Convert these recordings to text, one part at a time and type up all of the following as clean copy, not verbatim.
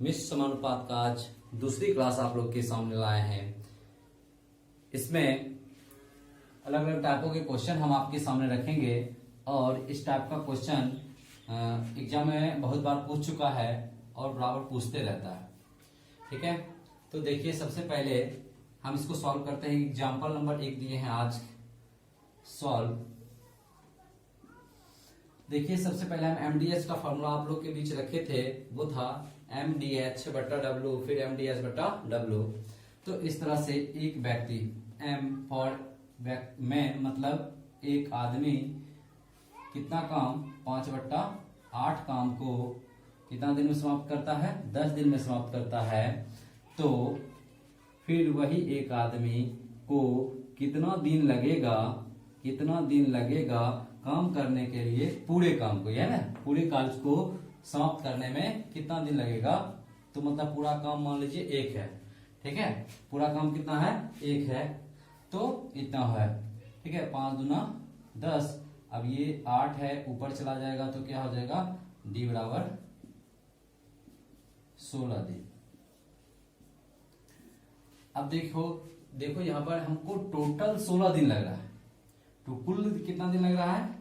मिश्र समानुपात का आज दूसरी क्लास आप लोग के सामने लाए हैं। इसमें अलग अलग टाइपों के क्वेश्चन हम आपके सामने रखेंगे और इस टाइप का क्वेश्चन एग्जाम में बहुत बार पूछ चुका है और बराबर पूछते रहता है। ठीक है, तो देखिए सबसे पहले हम इसको सॉल्व करते हैं। एग्जाम्पल नंबर 1 दिए हैं आज सॉल्व। देखिए सबसे पहले हम एमडीएच का फॉर्मूला आप लोग के बीच रखे थे, वो था एमडीएच बटा डब्ल्यू, फिर एमडीएच बटा डब्ल्यू। तो इस तरह से एक व्यक्ति एम फॉर मैन मतलब एक आदमी कितना काम 5/8 काम को कितना दिन में समाप्त करता है, 10 दिन में समाप्त करता है। तो फिर वही एक आदमी को कितना दिन लगेगा काम करने के लिए, पूरे काम को, है ना, पूरे कार्य को समाप्त करने में कितना दिन लगेगा। तो मतलब पूरा काम मान लीजिए 1 है। ठीक है, पूरा काम कितना है, 1 है, तो इतना है। ठीक है, 5 दूना 10। अब ये 8 है, ऊपर चला जाएगा तो क्या हो जाएगा, डी बराबर 16 दिन। अब देखो यहां पर हमको टोटल 16 दिन लग रहा है, तो कुल कितना दिन लग रहा है,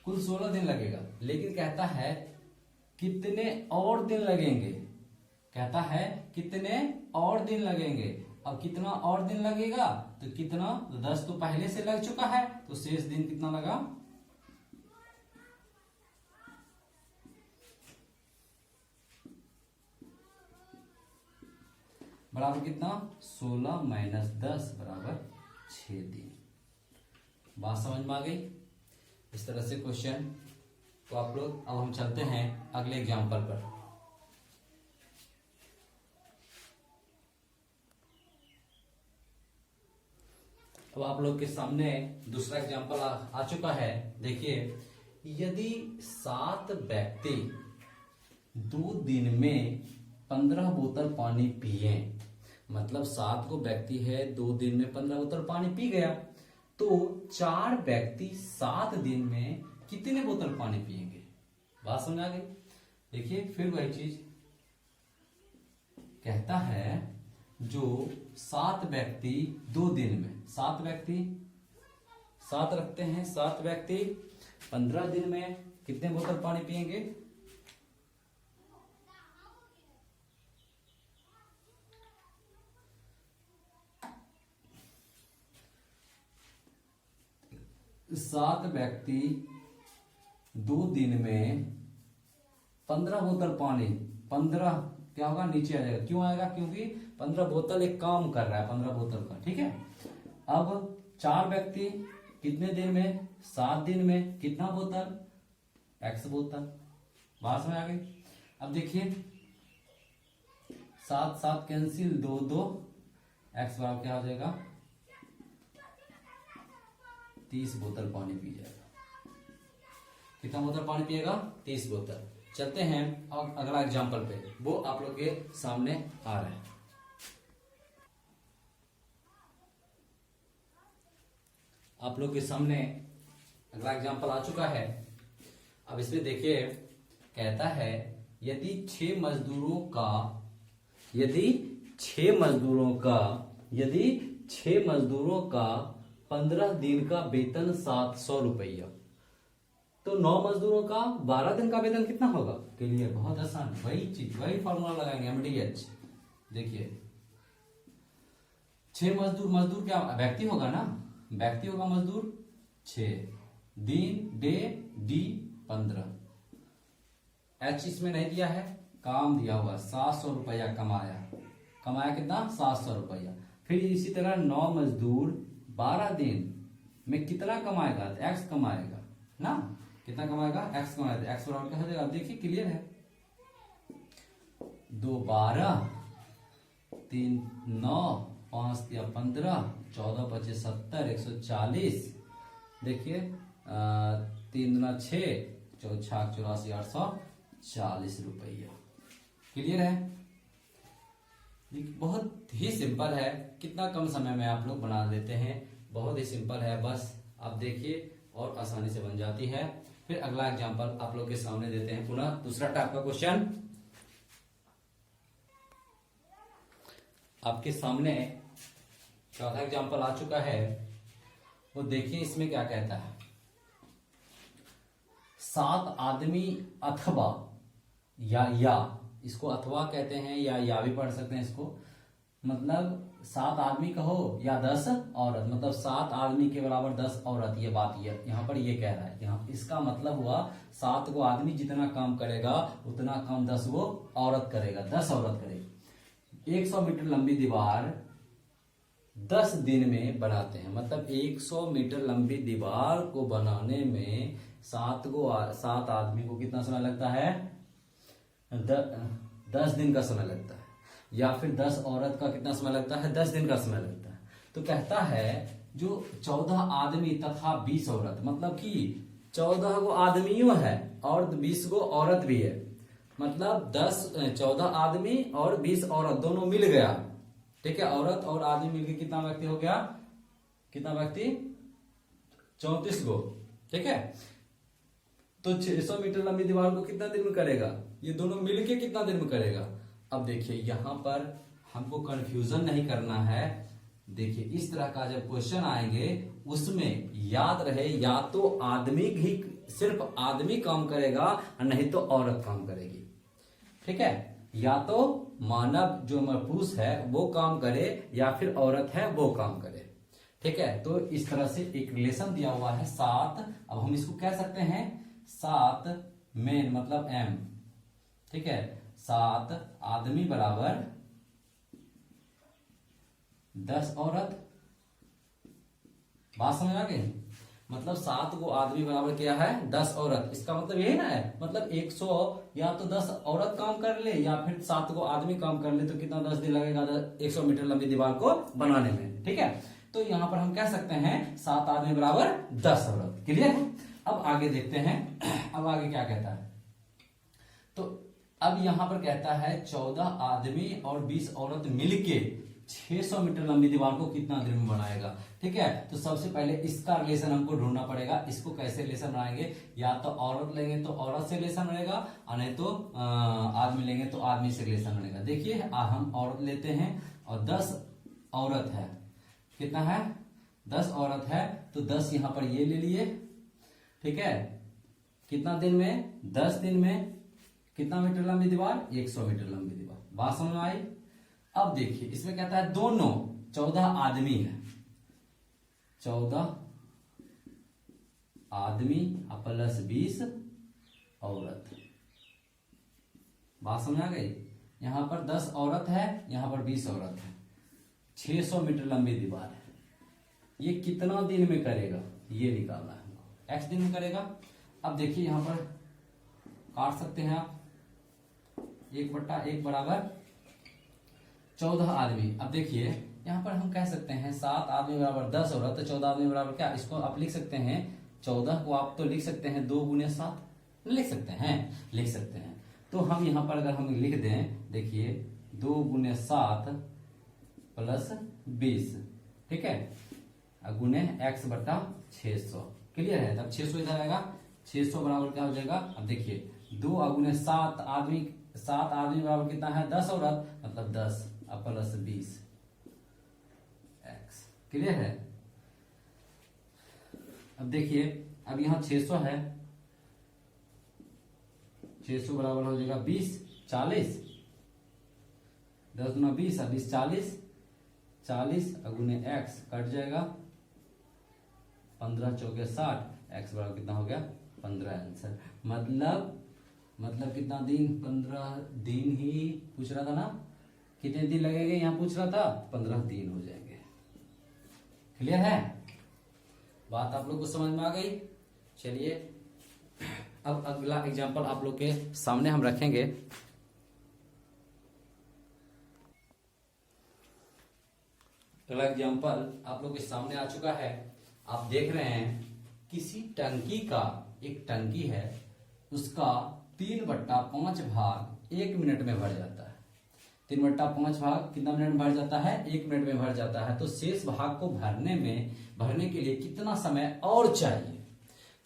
कुल 16 दिन लगेगा। लेकिन कहता है कितने और दिन लगेंगे, कहता है कितने और दिन लगेंगे। अब कितना और दिन लगेगा, तो कितना, 10 तो पहले से लग चुका है, तो शेष दिन कितना लगा, बराबर कितना, 16 माइनस 10 बराबर 6 दिन। बात समझ में आ गई। इस तरह से क्वेश्चन तो आप लोग, अब हम चलते हैं अगले एग्जाम्पल पर। अब आप लोग के सामने दूसरा एग्जाम्पल आ चुका है। देखिए, यदि 7 व्यक्ति 2 दिन में 15 बोतल पानी पिए, मतलब 7 को व्यक्ति है, 2 दिन में 15 बोतल पानी पी गया, तो 4 व्यक्ति 7 दिन में कितने बोतल पानी पिएंगे। बात समझ आ गई। देखिए फिर वही चीज कहता है, जो 7 व्यक्ति 2 दिन में, 7 व्यक्ति 7 रखते हैं, 7 व्यक्ति 15 दिन में कितने बोतल पानी पिएंगे, सात व्यक्ति 2 दिन में 15 बोतल पानी, 15 क्या होगा, नीचे आ जाएगा। क्यों आएगा, क्योंकि 15 बोतल एक काम कर रहा है, 15 बोतल का। ठीक है, अब 4 व्यक्ति कितने दिन में, 7 दिन में कितना बोतल, x बोतल। बात में आ गई। अब देखिए 7 7 कैंसिल, 2 2, x बराबर क्या हो जाएगा, 30 बोतल पानी पी जाएगा। कितना बोतल पानी पिएगा, 30 बोतल। चलते हैं अब अगला एग्जाम्पल पे, वो आप लोग के सामने आ रहा है। आप लोग के सामने अगला एग्जाम्पल आ चुका है। अब इसमें देखिए कहता है, यदि 6 मजदूरों का 15 दिन का वेतन 700 रुपया, तो 9 मजदूरों का 12 दिन का वेतन कितना होगा। क्लियर, बहुत आसान, वही चीज, वही फॉर्मूला लगाएंगे, एमडीएच। देखिए 6 मजदूर क्या व्यक्ति होगा ना, व्यक्ति होगा मजदूर 6, दिन डे डी 15, एच इसमें नहीं दिया है, काम दिया हुआ 700 रुपया कमाया कितना, 700 रुपया। फिर इसी तरह 9 मजदूर 12 दिन में कितना कमाएगा, एक्स कमाएगा ना, कितना कमाएगा, एक्स कमाएगा। एक्स बराबर क्या हो जाएगा, अब देखिए क्लियर है, 2 12, 3 9, 5 15, 14 25 70, 140। देखिए 3 दूना 6, 4 6 84, 840 रुपया। क्लियर है, बहुत ही सिंपल है, कितना कम समय में आप लोग बना देते हैं। बहुत ही सिंपल है, बस आप देखिए और आसानी से बन जाती है। फिर अगला एग्जांपल आप लोग के सामने देते हैं, पुनः दूसरा टाइप का क्वेश्चन आपके सामने। चौथा एग्जांपल आ चुका है, वो देखिए इसमें क्या कहता है। 7 आदमी अथवा या इसको अथवा कहते हैं या भी पढ़ सकते हैं इसको, मतलब 7 आदमी कहो या 10 औरत, मतलब 7 आदमी के बराबर 10 औरत। ये बात यहाँ पर ये कह रहा है, यहाँ इसका मतलब हुआ 7 गो आदमी जितना काम करेगा उतना काम 10 गो औरत करेगा, 10 औरत करेगी। 100 मीटर लंबी दीवार 10 दिन में बनाते हैं, मतलब 100 मीटर लंबी दीवार को बनाने में 7 आदमी को कितना समय लगता है? 10 दिन का समय लगता है। या फिर 10 औरत का कितना समय लगता है? 10 दिन का समय लगता है। तो कहता है जो 14 आदमी तथा 20 औरत, मतलब कि 14 गो आदमियों है और 20 गो औरत भी है, मतलब 14 आदमी और 20 औरत दोनों मिल गया, ठीक है। औरत और आदमी मिलकर कितना व्यक्ति हो गया? कितना व्यक्ति? 34 गो, ठीक है। तो 600 मीटर लंबी दीवार को कितना दिन में करेगा? ये दोनों मिलके कितना दिन में करेगा? अब देखिए यहाँ पर हमको कंफ्यूजन नहीं करना है। देखिए इस तरह का जब क्वेश्चन आएंगे उसमें याद रहे, या तो आदमी ही सिर्फ आदमी काम करेगा और नहीं तो औरत काम करेगी, ठीक है। या तो मानव जो पुरुष है वो काम करे या फिर औरत है वो काम करे, ठीक है। तो इस तरह से एक रिलेशन दिया हुआ है 7। अब हम इसको कह सकते हैं 7 मेन मतलब m, ठीक है। 7 आदमी बराबर 10 औरत। बात समझ आ गई? मतलब 7 गो आदमी बराबर क्या है? 10 औरत। इसका मतलब यही ना है, मतलब 100 या तो 10 औरत काम कर ले या फिर 7 गो आदमी काम कर ले, तो कितना 10 दिन लगेगा 100 मीटर लंबी दीवार को बनाने में, ठीक है। तो यहां पर हम कह सकते हैं 7 आदमी बराबर 10 औरत। क्लियर है? अब आगे देखते हैं, अब आगे क्या कहता है। तो अब यहां पर कहता है 14 आदमी और 20 औरत मिलके 600 मीटर लंबी दीवार को कितना दिन में बनाएगा, ठीक है। तो सबसे पहले इसका रिलेशन हमको ढूंढना पड़ेगा। इसको कैसे रिलेशन बनाएंगे? या तो औरत लेंगे तो औरत से रिलेशन बनेगा और नहीं तो आदमी लेंगे तो आदमी से रिलेशन बनेगा। देखिए हम औरत लेते हैं और 10 औरत है। कितना है? 10 औरत है, तो 10 यहां पर ये ले लिए, ठीक है। कितना दिन में? 10 दिन में कितना मीटर लंबी दीवार? 100 मीटर लंबी दीवार। बात समझ में आई? अब देखिए इसमें कहता है दोनों 14 आदमी है, 14 आदमी प्लस 20 औरत। बात समझ आ गई? यहां पर 10 औरत है, यहां पर 20 औरत है, 600 मीटर लंबी दीवार है। ये कितना दिन में करेगा ये निकालना है हमको। x दिन में करेगा। अब देखिए यहां पर काट सकते हैं आप, 1/1 बराबर 14 आदमी। अब देखिए यहां पर हम कह सकते हैं 7 आदमी बराबर 10 औरत, तो 14 आदमी बराबर क्या? इसको आप लिख सकते हैं 14 को आप तो लिख सकते हैं 2 गुने 7 लिख सकते हैं। तो हम यहां पर अगर हम लिख दें, देखिए 2 गुने 7 प्लस 20, ठीक है, गुने x/600। क्लियर है? तब 600 इधर आएगा, 600 बराबर क्या हो जाएगा? अब देखिए 2 गुने 7 आदमी बराबर कितना है? 10 औरत, मतलब 10 प्लस 20 x। क्लियर है? अब देखिए अब यहां 600 है, 600 बराबर हो जाएगा 20 40, 10 गुना 20 और 20 40 गुने x कट जाएगा, 15 चौके 60, x बराबर कितना हो गया? 15 आंसर। मतलब कितना दिन? 15 दिन ही पूछ रहा था ना, कितने दिन लगेंगे यहां पूछ रहा था, 15 दिन हो जाएंगे। क्लियर है? बात आप लोग को समझ में आ गई? चलिए अब अगला एग्जांपल आप लोग के सामने हम रखेंगे। अगला एग्जांपल आप लोग के सामने आ चुका है। आप देख रहे हैं किसी टंकी का, एक टंकी है, उसका 3/5 भाग 1 मिनट में भर जाता है, 3/5 भाग कितना मिनट में भर जाता है, 1 मिनट में भर जाता है। तो शेष भाग को भरने के लिए कितना समय और चाहिए,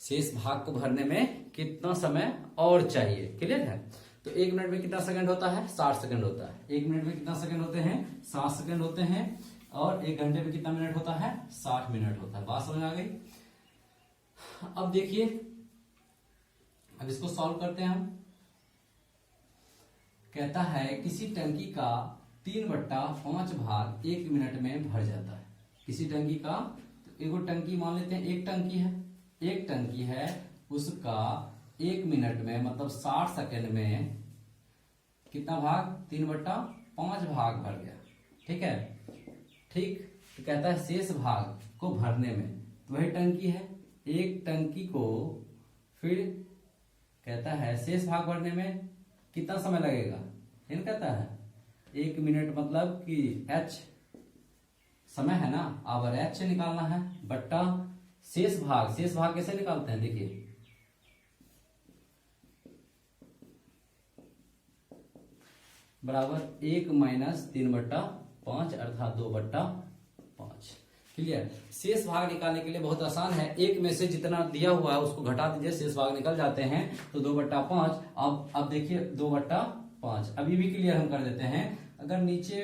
शेष भाग को भरने में कितना समय और चाहिए, क्लियर है। तो 1 मिनट में कितना सेकंड होता है, 60 सेकंड होता है। 1 मिनट में कितना सेकंड होते हैं, 60 सेकंड होते हैं। और 1 घंटे में कितना मिनट होता है, 60 मिनट होता है। बात समझ आ गई। अब देखिए, अब इसको सॉल्व करते हैं हम। कहता है किसी टंकी का 3/5 भाग 1 मिनट में भर जाता है। किसी टंकी का, तो एगो टंकी मान लेते हैं, एक टंकी है, उसका 1 मिनट में मतलब 60 सेकंड में कितना भाग, 3/5 भाग भर गया, ठीक है। ठीक, तो कहता है शेष भाग को भरने में, तो वही टंकी है, एक टंकी को फिर कहता है शेष भाग भरने में कितना समय लगेगा, इन कहता है 1 मिनट मतलब कि h समय है ना, आवर h निकालना है बट्टा शेष भाग कैसे निकालते हैं, देखिए बराबर 1 - 3/5 अर्थात 2/5। क्लियर। शेष भाग निकालने के लिए बहुत आसान है, एक में से जितना दिया हुआ है उसको घटा दीजिए, शेष भाग निकल जाते हैं। तो 2/5। अब देखिए 2/5 अभी भी क्लियर हम कर देते हैं। अगर नीचे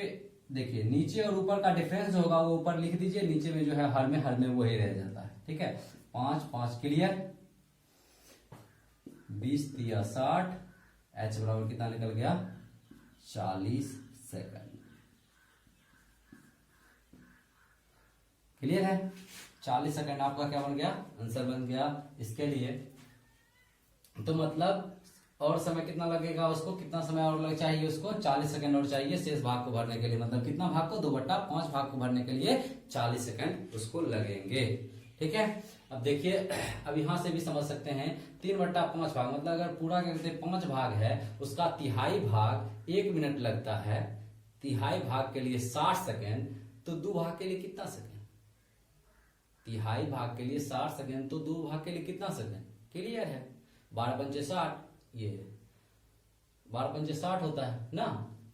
देखिए, नीचे और ऊपर का डिफरेंस जो होगा वो ऊपर लिख दीजिए, नीचे में जो है हर में वही रह जाता है, ठीक है। 5 क्लियर। 20 × 60, h बराबर कितना निकल गया, 40 सेकंड। क्लियर है। 40 सेकंड आपका क्या बन गया, आंसर बन गया इसके लिए। तो मतलब और समय कितना लगेगा उसको, कितना समय और लग चाहिए उसको, 40 सेकंड और चाहिए शेष भाग को भरने के लिए। मतलब कितना भाग को, 2/5 भाग को भरने के लिए 40 सेकंड उसको लगेंगे, ठीक है। अब देखिए, अब यहां से भी समझ सकते हैं 3/5 भाग मतलब अगर पूरा क्या कहते हैं 5 भाग है, उसका तिहाई भाग 1 मिनट लगता है। तिहाई भाग के लिए 60 सेकंड, तो 2 भाग के लिए कितना सेकंड, तिहाई भाग के लिए 60 सेकंड, तो 2 भाग के लिए कितना सेकंड, क्लियर है। 12 × 5 = 60, ये 12 × 5 = 60 होता है ना।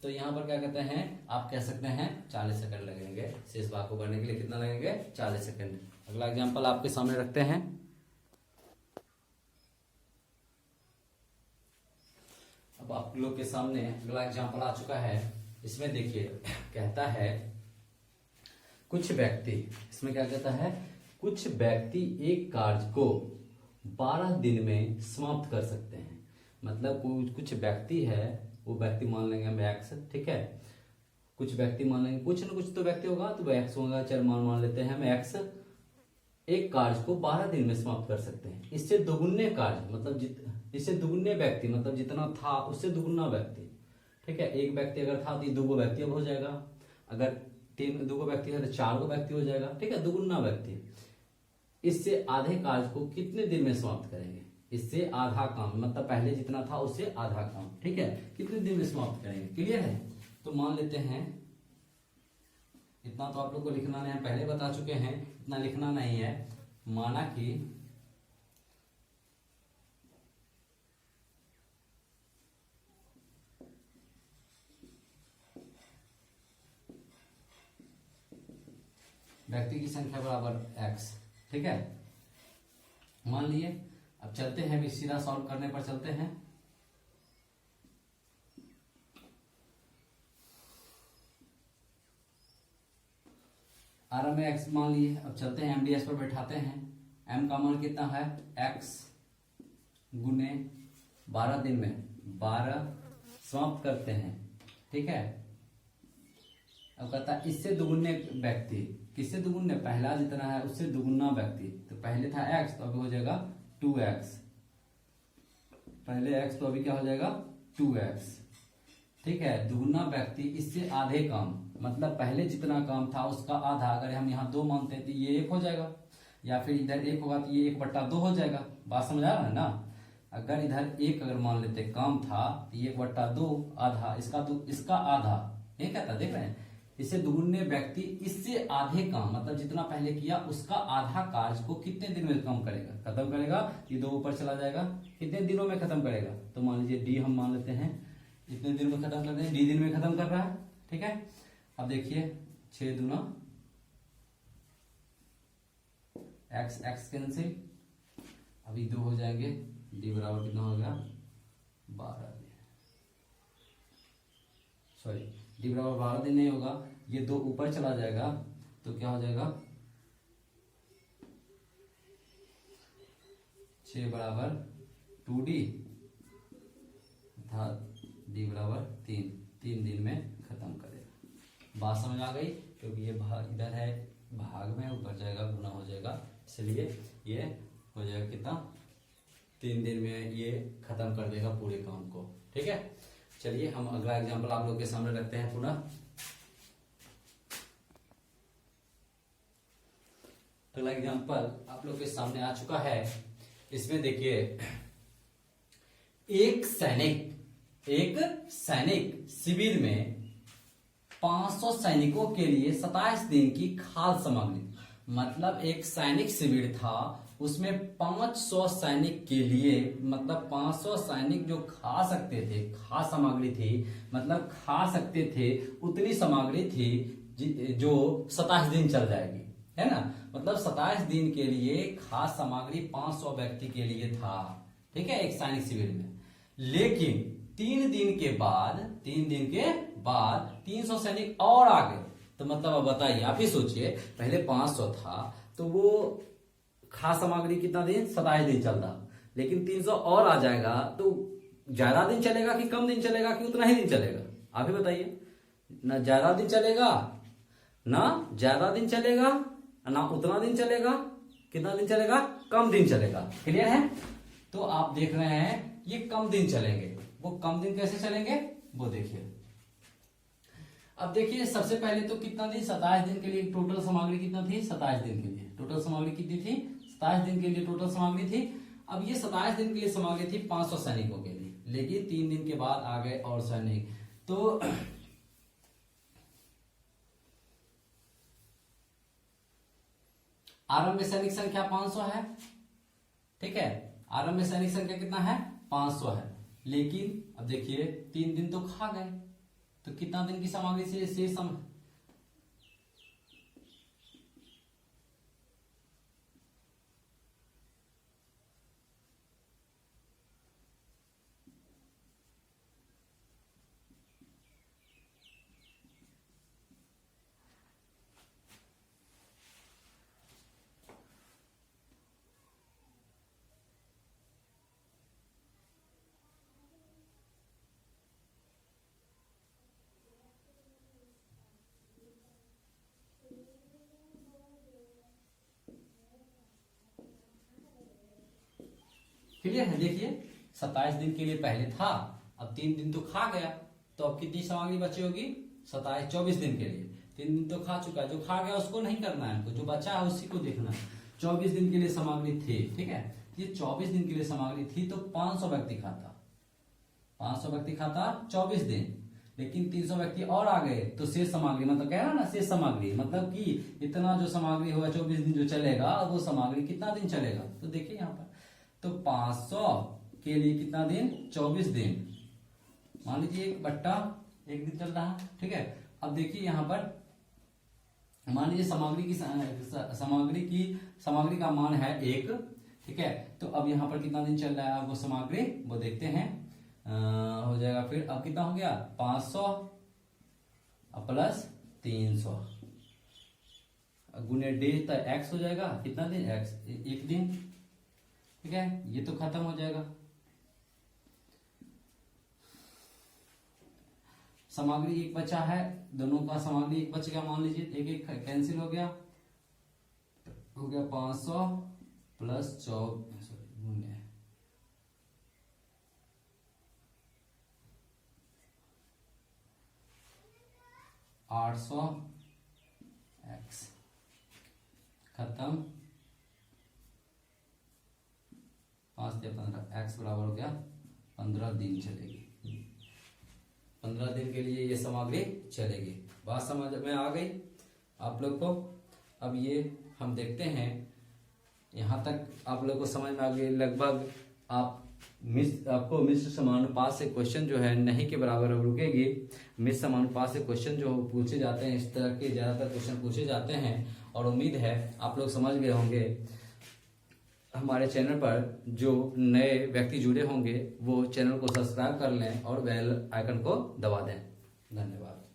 तो यहां पर क्या कहते हैं, आप कह सकते हैं 40 सेकंड लगेंगे शेष भाग को भरने के लिए। कितना लगेंगे, 40 सेकंड। अगला एग्जांपल आपके सामने रखते हैं। अब आप लोग के सामने अगला एग्जांपल आ चुका है। इसमें देखिए कहता है कुछ व्यक्ति, इसमें क्या कहता है, कुछ व्यक्ति एक कार्य को 12 दिन में समाप्त कर सकते हैं। मतलब कुछ व्यक्ति है, वो व्यक्ति मान लेंगे हम एक्स, ठीक है। कुछ व्यक्ति मान लेंगे, कुछ न कुछ तो व्यक्ति होगा, तो एक्स होगा, चल मान लेते हैं हम एक्स। एक कार्य को 12 दिन में समाप्त कर सकते हैं। इससे दोगुने कार्य मतलब इससे दुगुने व्यक्ति मतलब जितना था उससे दुगुना व्यक्ति, ठीक है। एक व्यक्ति अगर था तो ये 2 व्यक्ति अब हो जाएगा, अगर 2 व्यक्ति है तो 4 व्यक्ति हो जाएगा, ठीक है, दुगुना व्यक्ति। इससे आधे कार्य को कितने दिन में समाप्त करेंगे, इससे आधा काम मतलब पहले जितना था उससे आधा काम, ठीक है, कितने दिन में समाप्त करेंगे, क्लियर है। तो मान लेते हैं, इतना तो आप लोग को लिखना नहीं है, पहले बता चुके हैं, इतना लिखना नहीं है। माना कि व्यक्ति की संख्या बराबर x, ठीक है, मान लिए। अब चलते हैं, भी सीधा सॉल्व करने पर चलते हैं। आरएम में x मान लिए। अब चलते हैं एमडीएस पर बैठाते हैं। m का मान कितना है, x गुने 12 दिन में 12 समाप्त करते हैं, ठीक है। अब कहता है इससे दुगुने व्यक्ति, किससे दुगुने, पहला जितना है उससे दुगुना व्यक्ति। तो पहले था x, तो अभी हो जाएगा 2x, पहले x तो अभी क्या हो जाएगा 2x, ठीक है। दुगुना व्यक्ति, इससे आधे काम मतलब पहले जितना काम था उसका आधा। अगर हम यहाँ 2 मानते हैं तो ये 1 हो जाएगा, या फिर इधर 1 होगा तो ये 1/2 हो जाएगा। बात समझ आ रहा है ना। अगर इधर 1 अगर मान लेते काम था तो ये 1/2 आधा, इसका आधा, ये कहता देख रहे हैं। इससे दुगुने व्यक्ति इससे आधे काम मतलब जितना पहले किया उसका आधा कार्य को कितने दिन में खत्म करेगा। ये 2 ऊपर चला जाएगा, कितने दिनों में खत्म करेगा। तो मान लीजिए डी हम मान लेते हैं, इतने दिन में खत्म कर दें, डी दिन में खत्म कर रहा है, ठीक है। अब देखिए 6 दूना एक्स, एक्स कैंसिल, अभी 2 हो जाएंगे, डी बराबर कितना हो गया 12 दिन, सॉरी डी बराबर 12 दिन नहीं होगा, ये 2 ऊपर चला जाएगा तो क्या हो जाएगा 6 बराबर 2D था, डी बराबर 3 दिन में खत्म करेगा। बात समझ आ गई, क्योंकि ये भाग इधर है, भाग में ऊपर जाएगा गुना हो जाएगा, इसलिए ये हो जाएगा कितना 3 दिन में ये खत्म कर देगा पूरे काम को, ठीक है। चलिए हम अगला एग्जांपल आप लोग के सामने रखते हैं पुनः। अगला एग्जांपल आप लोग के सामने आ चुका है। इसमें देखिए एक सैनिक शिविर में 500 सैनिकों के लिए 27 दिन की खाद्य सामग्री, मतलब एक सैनिक शिविर था, उसमें 500 सैनिक के लिए, मतलब 500 सैनिक जो खा सकते थे, खाद्य सामग्री थी, मतलब खा सकते थे उतनी सामग्री थी जो 27 दिन चल जाएगी, है ना। मतलब 27 दिन के लिए खाद्य सामग्री 500 व्यक्ति के लिए था, ठीक है, एक सैनिक शिविर में। लेकिन 3 दिन के बाद 300 सैनिक और आ गए, तो मतलब अब बताइए, आप ही सोचिए, पहले 500 था तो वो खाद्य सामग्री कितना दिन 27 दिन चलता, लेकिन 300 और आ जाएगा तो ज्यादा दिन चलेगा कि कम दिन चलेगा कि उतना ही दिन चलेगा, आप ही बताइए। ना ज्यादा दिन चलेगा, ना ज्यादा दिन चलेगा, ना उतना दिन चलेगा, कितना दिन चलेगा, कम दिन चलेगा। क्लियर है। तो आप देख रहे हैं ये कम दिन चलेंगे। वो कम दिन कैसे चलेंगे वो देखिए। अब देखिए सबसे पहले तो कितना दिन 27 दिन के लिए टोटल सामग्री कितना थी 27 दिन के लिए टोटल सामग्री कितनी थी 27 दिन के लिए टोटल सामग्री थी। अब ये 27 दिन के लिए सामग्री थी 500 सैनिकों के लिए, लेकिन 3 दिन के बाद आ गए और सैनिक। तो आरंभ में सैनिक संख्या 500 है, ठीक है, आरंभ में सैनिक संख्या कितना है 500 है, लेकिन अब देखिए 3 दिन तो खा गए, तो कितना दिन की सामग्री से शेष क्लियर है। देखिए 27 दिन के लिए पहले था, अब 3 दिन तो खा गया, तो अब कितनी सामग्री बची होगी 27 24 दिन के लिए। 3 दिन तो खा चुका है, जो खा गया उसको नहीं करना है हमको, जो बचा है उसी को देखना है। 24 दिन के लिए सामग्री थी, ठीक है, ये 24 दिन के लिए सामग्री थी, तो 500 व्यक्ति खाता 24 दिन, लेकिन 300 व्यक्ति और आ गए, तो शेष सामग्री मतलब कह रहा ना शेष सामग्री मतलब कि इतना जो सामग्री होगा 24 दिन जो चलेगा, वो सामग्री कितना दिन चलेगा। तो देखिए यहाँ पर तो 500 के लिए कितना दिन 24 दिन, मान लीजिए 1/1 दिन चल रहा है, ठीक है। अब देखिए यहाँ पर मान लीजिए सामग्री का मान है 1, ठीक है। तो अब यहाँ पर कितना दिन चल रहा है वो सामग्री वो देखते हैं, हो जाएगा फिर अब कितना हो गया 500 प्लस 300 गुने डे तो एक्स हो जाएगा, कितना दिन एक्स 1 दिन, ठीक है, ये तो खत्म हो जाएगा। सामग्री 1 बचा है, दोनों का सामग्री 1 बच गया, मान लीजिए 1 कैंसिल हो गया 500 प्लस 800 एक्स खत्म 5 से 15 एक्स बराबर हो गया 15 दिन चलेगी, 15 दिन के लिए ये सामग्री चलेगी। बात समझ में आ गई आप लोग को। अब ये हम देखते हैं यहाँ तक आप लोग को समझ में आ गई लगभग। आप आपको मिश्र समानुपात से क्वेश्चन जो है नहीं के बराबर अब रुकेगी। मिश्र समानुपात से क्वेश्चन जो पूछे जाते हैं, इस तरह के ज्यादातर क्वेश्चन पूछे जाते हैं और उम्मीद है आप लोग समझ गए होंगे। हमारे चैनल पर जो नए व्यक्ति जुड़े होंगे वो चैनल को सब्सक्राइब कर लें और बेल आइकन को दबा दें। धन्यवाद।